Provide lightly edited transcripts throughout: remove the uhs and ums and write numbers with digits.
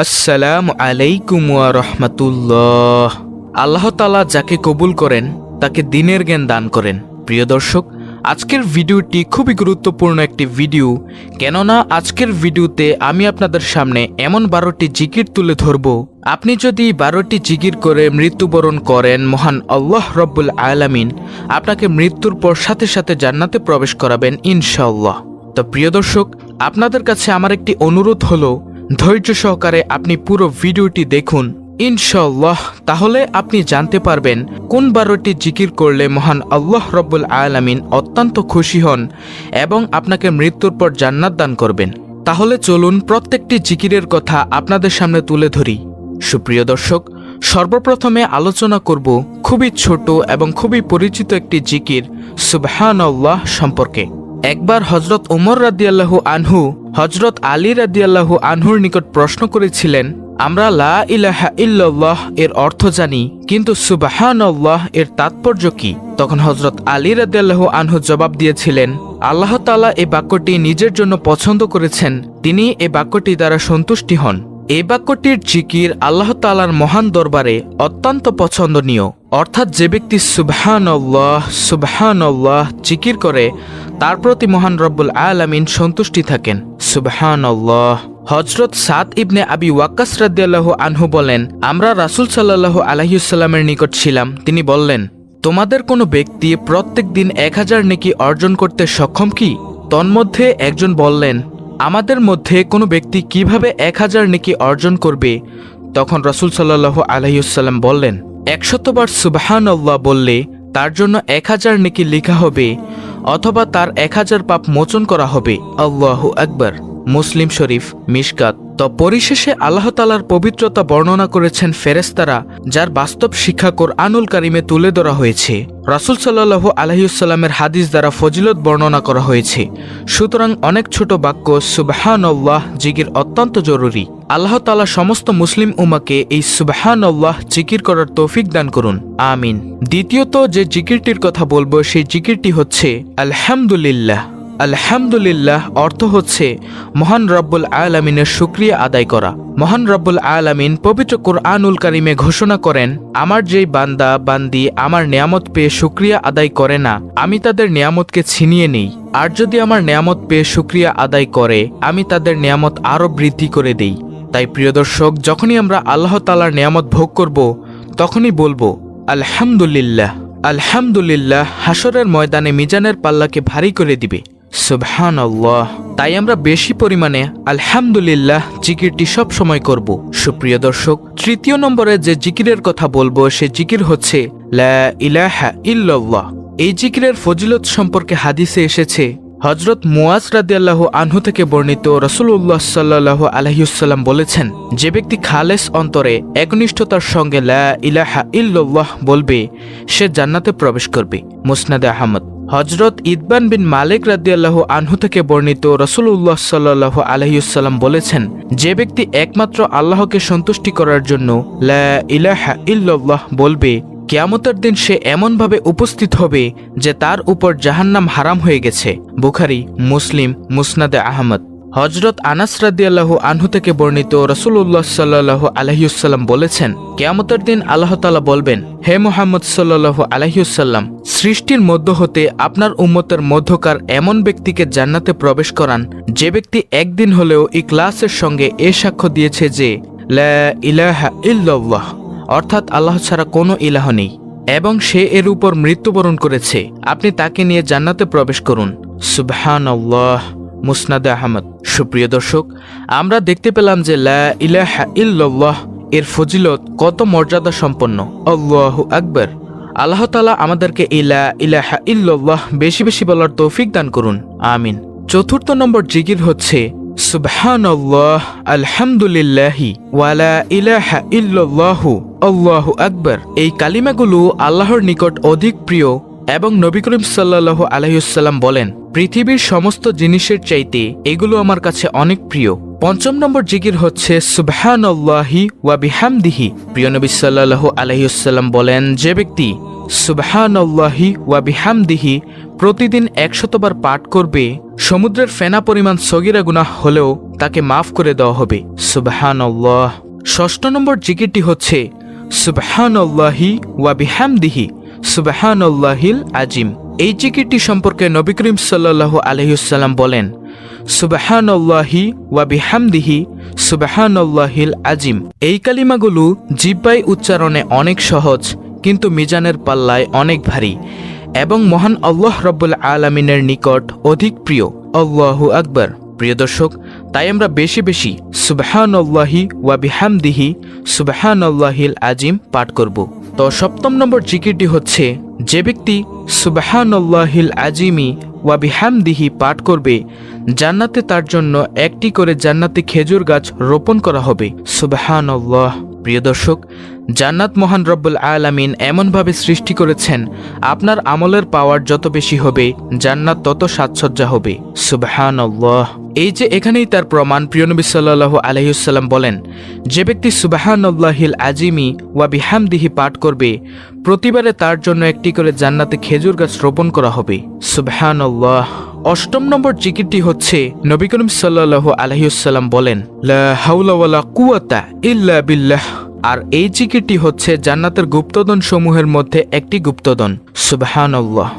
আসসালামু আলাইকুম ওয়া রাহমাতুল্লাহ। আল্লাহ তাআলা যাকে কবুল করেন তাকে দ্বীনের জ্ঞান দান করেন। প্রিয় দর্শক, আজকের ভিডিওটি খুবই গুরুত্বপূর্ণ একটি ভিডিও, কেননা আজকের ভিডিওতে আমি আপনাদের সামনে এমন 12টি জিকির তুলে ধরব। আপনি যদি 12টি জিকির করে মৃত্যুবরণ করেন, মহান আল্লাহ রব্বুল আলামিন আপনাকে মৃত্যুর পর সাথে সাথে জান্নাতে প্রবেশ করাবেন ইনশাআল্লাহ। তো প্রিয় দর্শক, আপনাদের কাছে আমার একটি অনুরোধ হলো, ধৈর্য সহকারে আপনি পুরো ভিডিওটি দেখুন ইনশাআল্লাহ, তাহলে আপনি জানতে পারবেন কোন 12টি জিকির করলে মহান আল্লাহ রব্বুল আলামিন অত্যন্ত খুশি হন এবং আপনাকে মৃত্যুর পর জান্নাত দান করবেন। তাহলে চলুন প্রত্যেকটি জিকিরের কথা আপনাদের সামনে তুলে ধরি। সুপ্রিয় দর্শক, সর্বপ্রথমে আলোচনা করব খুবই ছোট এবং খুবই পরিচিত একটি জিকির সুবহানাল্লাহ সম্পর্কে। একবার হযরত ওমর রাদিয়াল্লাহু আনহু হযরত আলী রাদিয়াল্লাহু আনহুর নিকট প্রশ্ন করেছিলেন, আমরা লা ইলাহা ইল্লাল্লাহ এর অর্থ জানি, কিন্তু সুবহানাল্লাহ এর তাৎপর্য কি? তখন হযরত আলী রাদিয়াল্লাহু আনহু জবাব দিয়েছিলেন, আল্লাহ তাআলা এই বাক্যটি নিজের জন্য পছন্দ করেছেন, তিনি এই বাক্যটি দ্বারা সন্তুষ্টি হন। এই বাক্যটির জিকির আল্লাহ তাআলার মহান দরবারে অত্যন্ত পছন্দনীয়। অর্থাৎ যে ব্যক্তি সুবহানাল্লাহ সুবহানাল্লাহ জিকির করে তার প্রতি মহান রব্বুল আলামিন সন্তুষ্টি থাকেন। সুবহানাল্লাহ। হযরত সাদ ইবনে আবি ওয়াক্কাস রাদিয়াল্লাহু আনহু বলেন, আমরা রাসূল সাল্লাল্লাহু আলাইহি ওয়াসাল্লামের নিকট ছিলাম। তিনি বললেন, তোমাদের কোনো ব্যক্তি প্রত্যেক দিন 1000 নেকি অর্জন করতে সক্ষম কি? তন্মধ্যে একজন বললেন, আমাদের মধ্যে কোনো ব্যক্তি কিভাবে 1000 নেকি অর্জন করবে? তখন রাসূল সাল্লাল্লাহু আলাইহি ওয়াসাল্লাম বললেন, 100 বার সুবহানাল্লাহ বললে তার জন্য 1000 নেকি লেখা হবে, অথবা তার 1000 পাপ মোচন করা হবে। আল্লাহু আকবার। মুসলিম শরীফ, মিশকাত। তো পরিশেষে আল্লাহ তাআলার পবিত্রতা বর্ণনা করেছেন ফেরেশতারা, যার বাস্তব শিক্ষা কোরআনুল কারিমে তুলে ধরা হয়েছে। রাসূল সাল্লাল্লাহু আলাইহি ওয়াসাল্লামের হাদিস দ্বারা ফজিলত বর্ণনা করা হয়েছে। সুতরাং অনেক ছোট বাক্য সুবহানাল্লাহ জিকির অত্যন্ত জরুরি। আল্লাহ তাআলা সমস্ত মুসলিম উম্মাহকে এই সুবহানাল্লাহ জিকির করার তৌফিক দান করুন, আমিন। দ্বিতীয়ত যে জিকিরটির কথা বলবো সেই জিকিরটি হচ্ছে আলহামদুলিল্লাহ। আলহামদুলিল্লাহ অর্থ হচ্ছে মহান রব্বুল আলামিনের শুকরিয়া আদায় করা। মহান রব্বুল আলামিন পবিত্র কোরআনুল কারিমে ঘোষণা করেন, আমার যেই বান্দা বান্দি আমার নিয়ামত পেয়ে শুকরিয়া আদায় করে না, আমি তাদের নিয়ামতকে ছিনিয়ে নেই। আর যদি আমার নিয়ামত পেয়ে শুকরিয়া আদায় করে, আমি তাদের নিয়ামত আরও বৃদ্ধি করে দেই। তাই প্রিয় দর্শক, যখনই আমরা আল্লাহ তাআলার নিয়ামত ভোগ করব, তখনই বলবো আলহামদুলিল্লাহ। আলহামদুলিল্লাহ হাসরের ময়দানে মিজানের পাল্লাকে ভারী করে দিবে। সুবহানাল্লাহ। তাই আমরা বেশি পরিমাণে আলহামদুলিল্লাহ জিকিরটি সব সময় করব। সুপ্রিয় দর্শক, তৃতীয় নম্বরে যে জিকিরের কথা বলবো সে জিকির হচ্ছে লা ইলাহা ইল্লাল্লাহ। এই জিকিরের ফজিলত সম্পর্কে হাদিসে এসেছে, হযরত মুয়াজ রাদিয়াল্লাহু আনহু থেকে বর্ণিত, রাসূলুল্লাহ সাল্লাল্লাহু আলাইহি ওয়াসাল্লাম বলেছেন, যে ব্যক্তি খালেস অন্তরে একনিষ্ঠতার সঙ্গে লা ইলাহা ইল্লাল্লাহ বলবে, সে জান্নাতে প্রবেশ করবে। মুসনাদে আহমদ। হযরত ইতবান বিন মালিক রাদিয়াল্লাহু আনহু থেকে বর্ণিত, রাসূলুল্লাহ সাল্লাল্লাহু আলাইহি ওয়াসাল্লাম বলেছেন, যে ব্যক্তি একমাত্র আল্লাহকে সন্তুষ্টি করার জন্য লা ইলাহা ইল্লাল্লাহ বলবে, কিয়ামতের দিন সে এমনভাবে উপস্থিত হবে যে তার উপর জাহান্নাম হারাম হয়ে গেছে। বুখারী, মুসলিম, মুসনাদে আহমদ। হযরত আনাস রাদিয়াল্লাহু আনহু থেকে বর্ণিত, রাসূলুল্লাহ সাল্লাল্লাহু আলাইহি ওয়াসাল্লাম বলেছেন, কিয়ামতের দিন আল্লাহ তাআলা বলবেন, হে মুহাম্মদ সাল্লাল্লাহু আলাইহি ওয়াসাল্লাম, সৃষ্টির মধ্য হতে আপনার উম্মতের মধ্যকার এমন ব্যক্তিকে জান্নাতে প্রবেশ করান যে ব্যক্তি একদিন হলেও ইখলাসের সঙ্গে এ সাক্ষ্য দিয়েছে যে লা ইলাহা ইল্লাল্লাহ, অর্থাৎ আল্লাহ ছাড়া কোনো ইলাহ নেই, এবং সে এর উপর মৃত্যুবরণ করেছে। আপনি তাকে নিয়ে জান্নাতে প্রবেশ করুন। সুবহানাল্লাহ। মুসনাদে আহমদ। সুপ্রিয় দর্শক, আমরা দেখতে পেলাম যে লা ইলাহা ইল্লাল্লাহ এর ফজিলত কত মর্যাদা সম্পন্ন। আল্লাহু আকবার। আল্লাহ তাআলা আমাদেরকে এই লা ইলাহা ইল্লাল্লাহ বেশি বেশি বলার তৌফিক দান করুন, আমিন। চতুর্থ নম্বর জিকির হচ্ছে সুবহানাল্লাহ, আলহামদুলিল্লাহি ওয়া লা ইলাহা ইল্লাল্লাহু আল্লাহু আকবার। এই কালিমাগুলো আল্লাহর নিকট অধিক প্রিয় এবং নবী করিম সাল্লাল্লাহু আলাইহি ওয়াসাল্লাম বলেন, পৃথিবীর সমস্ত জিনিসের চাইতে এগুলো আমার কাছে অনেক প্রিয়। পঞ্চম নম্বর জিকির হচ্ছে সুবহানাল্লাহি ওয়া বিহামদিহি। প্রিয় নবী সাল্লাল্লাহু আলাইহি ওয়াসাল্লাম বলেন, যে ব্যক্তি সুবহানাল্লাহি ওয়া বিহামদিহি প্রতিদিন 100 বার পাঠ করবে, সমুদ্রের ফেনা পরিমাণ সগীরা গুনাহ হলেও তাকে মাফ করে দেওয়া হবে। সুবহানাল্লাহ। ষষ্ঠ নম্বর জিকিরটি হচ্ছে সুবহানাল্লাহি ওয়া বিহামদিহি সুবহানাল্লাহিল আজিম। এই জিকিরটি সম্পর্কে নবী করিম সাল্লাল্লাহু আলাইহি ওয়াসাল্লাম বলেন, সুবহানাল্লাহি ওয়া বিহামদিহি সুবহানাল্লাহিল আজিম। এই কালিমাগুলো জিহ্বায় উচ্চারণে অনেক সহজ, কিন্তু মিজানের পাল্লায় অনেক ভারী এবং মহান আল্লাহ রাব্বুল আলামিনের নিকট অধিক প্রিয়। আল্লাহু আকবার। প্রিয় দর্শক, তাই আমরা বেশি বেশি সুবহানাল্লাহি ওয়া বিহামদিহি সুবহানাল্লাহিল আজিম পাঠ করব। তো সপ্তম নম্বর জিকিরটি হচ্ছে, যে ব্যক্তি সুবহানাল্লাহিল আজিমি ওয়া বিহামদিহি পাঠ করবে, জান্নাতে তার জন্য একটি করে জান্নাতি খেজুর গাছ রোপণ করা হবে। সুবহানাল্লাহ। প্রিয় দর্শক, জান্নাত মহান রব্বুল আলামিন এমনভাবে সৃষ্টি করেছেন, আপনার আমলের পাওয়ার যত বেশি হবে জান্নাত তত সাজসজ্জা হবে। সুবহানাল্লাহ। এই যে এখানেই তার প্রমাণ। প্রিয় নবী সাল্লাল্লাহু আলাইহি ওয়াসাল্লাম বলেন, যে ব্যক্তি সুবহানাল্লাহিল আজিমি ওয়া বিহামদিহি পাঠ করবে, প্রতিবারে তার জন্য একটি করে জান্নাতে খেজুর গাছ রোপণ করা হবে। সুবহানাল্লাহ। অষ্টম নম্বর জিকিরটি হচ্ছে, নবী করিম সাল্লাল্লাহু আলাইহি ওয়াসাল্লাম বলেন, লা হাওলা ওয়ালা কুওয়াতা ইল্লা বিল্লাহ। আর এই জিকিরটি হচ্ছে জান্নাতের গুপ্তধন সমূহের মধ্যে একটি গুপ্তধন। সুবহানাল্লাহ।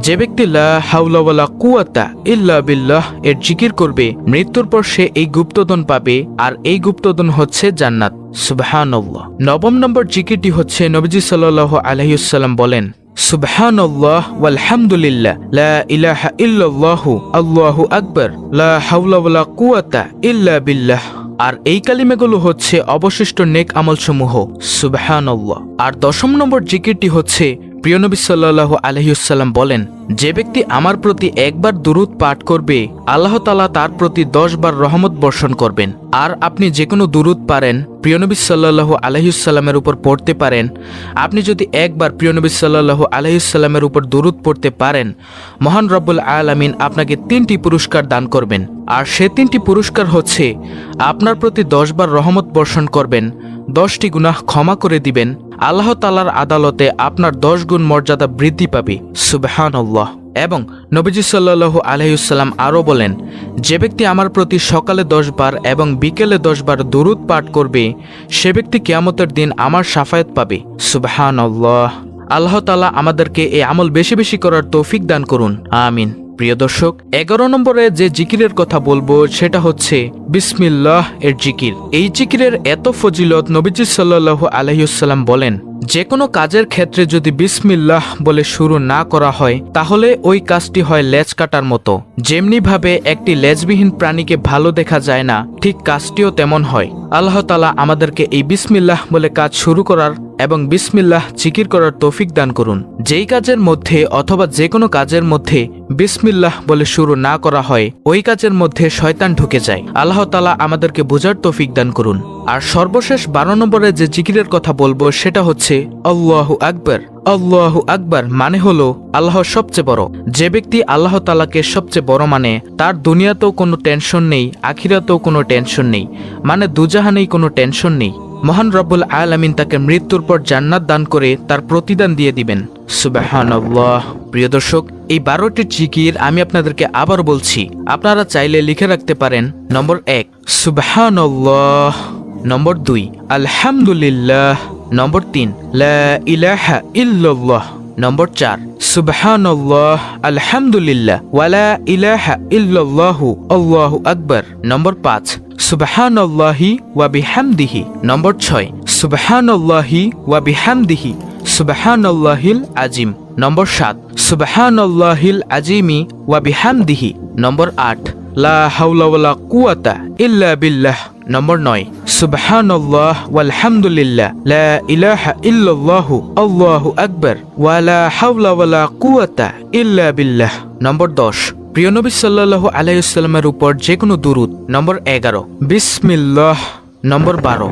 যে ব্যক্তি লা হাওলা ওয়ালা কুওয়াতা ইল্লা বিল্লাহ এর জিকির করবে, মৃত্যুর পর সে এই গুপ্তধন পাবে, আর এই গুপ্তধন হচ্ছে জান্নাত। সুবহানাল্লাহ। নবম নম্বর জিকিরটি হচ্ছে, নবীজি সাল্লাল্লাহু আলাইহি ওয়াসাল্লাম বলেন, সুবহানাল্লাহ ওয়ালহামদুলিল্লাহ লা ইলাহা ইল্লাল্লাহু আল্লাহু আকবার লা হাওলা ওয়ালা কুওয়াতা ইল্লা বিল্লাহ। আর এই কালিমাগুলো হচ্ছে অবশিষ্ট নেক আমলসমূহ। সুবহানাল্লাহ। আর দশম নম্বর জিকিরটি হচ্ছে, প্রিয় নবী সাল্লাল্লাহু আলাইহি ওয়াসাল্লাম বলেন, যে ব্যক্তি আমার প্রতি একবার দুরূদ পাঠ করবে, আল্লাহ তাআলা তার প্রতি 10 বার রহমত বর্ষণ করবেন। আর আপনি যে কোনো দুরূদ পারেন প্রিয় নবী সাল্লাল্লাহু আলাইহি ওয়াসাল্লামের উপর পড়তে পারেন। আপনি যদি একবার প্রিয় নবী সাল্লাল্লাহু আলাইহি ওয়াসাল্লামের উপর দুরূদ পড়তে পারেন, মহান রব্বুল আলামিন আপনাকে 3টি পুরস্কার দান করবেন। আর সে 3টি পুরস্কার হচ্ছে, আপনার প্রতি 10 বার রহমত বর্ষণ করবেন, 10টি গুনাহ ক্ষমা করে দিবেন, আল্লাহ তাআলার আদালতে আপনার 10 গুণ মর্যাদা বৃদ্ধি পাবে। সুবহানাল্লাহ। এবং নবীজি সাল্লাল্লাহু আলাইহি ওয়াসাল্লাম আরও বলেন, যে ব্যক্তি আমার প্রতি সকালে 10 বার এবং বিকেলে 10 বার দুরূদ পাঠ করবে, সে ব্যক্তি কিয়ামতের দিন আমার শাফায়াত পাবে। সুবহানাল্লাহ। আল্লাহ তাআলা আমাদেরকে এই আমল বেশি বেশি করার তৌফিক দান করুন। আমিন। প্রিয় দর্শক, 11 নম্বরে যে জিকিরের কথা বলবো সেটা হচ্ছে বিসমিল্লাহ এর জিকির। এই জিকিরের এত ফজিলত, নবীজি সাল্লাল্লাহু আলাইহি ওয়াসাল্লাম বলেন, যে কোনো কাজের ক্ষেত্রে যদি বিসমিল্লাহ বলে শুরু না করা হয়, তাহলে ওই কাজটি হয় লেজ কাটার মতো। যেমনি ভাবে একটি লেজবিহীন প্রাণীকে ভালো দেখা যায় না, ঠিক কাজটিও তেমন হয়। আল্লাহ তাআলা আমাদেরকে এই বিসমিল্লাহ বলে কাজ শুরু করার এবং বিসমিল্লাহ জিকির করার তৌফিক দান করুন। যেই কাজের মধ্যে অথবা যে কোনো কাজের মধ্যে বিসমিল্লাহ বলে শুরু না করা হয়, ওই কাজের মধ্যে শয়তান ঢুকে যায়। আল্লাহ তাআলা আমাদেরকে বোঝার তৌফিক দান করুন। আর সর্বশেষ 12 নম্বরে যে জিকিরের কথা বলবো সেটা হচ্ছে আল্লাহু আকবার। আল্লাহু আকবার মানে হলো আল্লাহ সবচেয়ে বড়। যে ব্যক্তি আল্লাহ তাআলাকে সবচেয়ে বড় মানে, তার দুনিয়াতেও কোনো টেনশন নেই, আখিরাতেও কোনো টেনশন নেই, মানে দুজাহানেই কোনো টেনশন নেই। মহান রব্বুল আলামিন তাকে মৃত্যুর পর জান্নাত দান করে তার প্রতিদান দিয়ে দিবেন। সুবহানাল্লাহ। প্রিয় দর্শক, এই 12টি জিকির আমি আপনাদেরকে আবার বলছি, আপনারা চাইলে লিখে রাখতে পারেন। নম্বর 1 সুবহানাল্লাহ, নম্বর 2 আলহামদুলিল্লাহ, নম্বর 3 লা ইলাহা ইল্লাল্লাহ, নম্বর 4 সুবহানাল্লাহ আলহামদুলিল্লাহ ওয়ালা ইলাহা ইল্লাল্লাহু আল্লাহু আকবার, নম্বর 5 সুবহানাল্লাহি ওয়া বিহামদিহি, নম্বর 6 সুবহানাল্লাহি ওয়া বিহামদিহি সুবহানাল্লাহিল আজিম, নম্বর 7 সুবহানাল্লাহিল আজিমি ওয়া বিহামদিহি, নম্বর 8 লা হাওলা ওয়ালা কুওয়াতা ইল্লা বিল্লাহ, নম্বর 9 সুবহানাল্লাহ ওয়ালহামদুলিল্লাহ লা ইলাহা ইল্লাল্লাহু আল্লাহু আকবার ওয়ালা হাওলা ওয়ালা কুওয়াতা ইল্লা বিল্লাহ, নম্বর 10 প্রিয় নবী সাল্লাল্লাহু আলাইহি ওয়াসাল্লামের উপর যে কোনো দুরূদ, নম্বর 11 বিসমিল্লাহ, নম্বর 12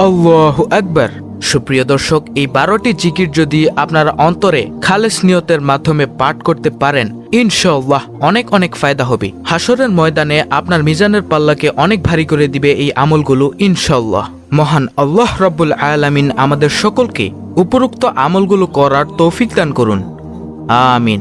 আল্লাহু আকবার, সুপ্রিয় দর্শক, এই 12টি জিকির যদি আপনারা অন্তরে খালেস নিয়তের মাধ্যমে পাঠ করতে পারেন, ইনশাআল্লাহ অনেক অনেক ফায়দা হবে। হাসরের ময়দানে আপনার মিজানের পাল্লাকে অনেক ভারী করে দিবে এই আমলগুলো ইনশাআল্লাহ। মহান আল্লাহ রাব্বুল আলামিন আমাদের সকলকে উপরোক্ত আমলগুলো করার তৌফিক দান করুন। আমিন।